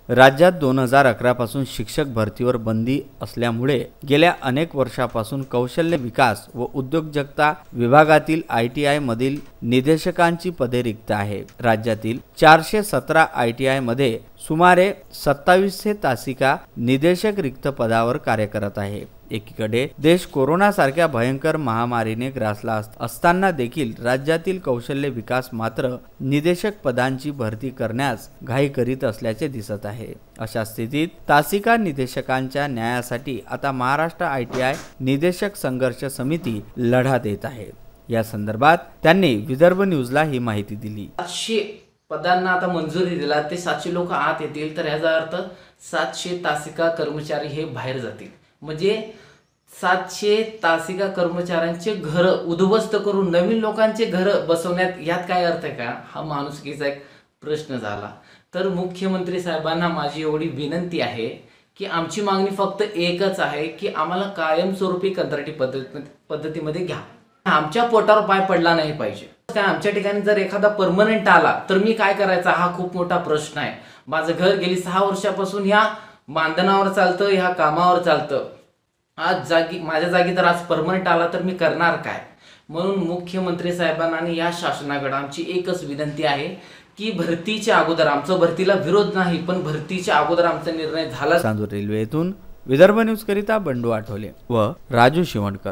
राज्यात 2011 पासून शिक्षक भरतीवर बंदी असल्यामुळे गेल्या अनेक वर्षापासून कौशल्य विकास व उद्योजकता विभागातील ITI मधील निदेशकांची पदे रिक्त आहे। राज्यातील 417 ITI मध्ये सुमारे 2700 तासिका निदेशक रिक्त पदावर कार्य करत आहे। एकीकडे देश कोरोना सारख्या भयंकर महामारीने ग्रासला असताना देखील राज्यातील कौशल्य विकास मात्र निदेशक पदांची भरती करण्यास घाई करीत असल्याचे दिसत आहे। अशा स्थितीत तासिका निदेशकांच्या न्यायासाठी आता महाराष्ट्र ITI निदेशक संघर्ष समिती लढा देत आहे। या संदर्भात त्यांनी विदर्भ न्यूजला ही माहिती दिली। 700 पदांना आता मंजुरी दिला, ते 700 लोक आत येतील, तर याचा अर्थ 700 तासिका कर्मचारी हे बाहेर जातील। म्हणजे 700 तासिका कर्मचाऱ्यांचे घर उद्ध्वस्त करून नवीन लोकांचे घर बसवण्यात यात काय अर्थ आहे का? हा माणुसकीचा एक प्रश्न झाला। तर मुख्यमंत्री साहेबांना माझी एवढी विनंती आहे की आमची मागणी फक्त एकच आहे की आम्हाला कायमस्वरूपी कंत्राटी पद्धतीमध्ये घ्या। आमच्या पोटावर पाय पडला नाही पाहिजे। आमच्या ठिकाणी जर एखादा परमनंट आला तर मी काय करायचा हा खूप मोठा प्रश्न आहे। माझं घर गेली 6 वर्षापासून ह्या मानधनावर चालतं, ह्या कामावर चालतं। आज माझ्या जागी तर आज परमनंट आला तर मी करणार काय? म्हणून मुख्यमंत्री साहेबांना आणि या शासनाकडे आमची एकच विनंती आहे की भरतीच्या अगोदर, आमचा भरतीला विरोध नाही पण भरतीच्या अगोदर आमचा निर्णय झाला। चांदूर रेल्वे येथून विदर्भ न्यूज करिता बंडू आठवले व राजू शिवणकर।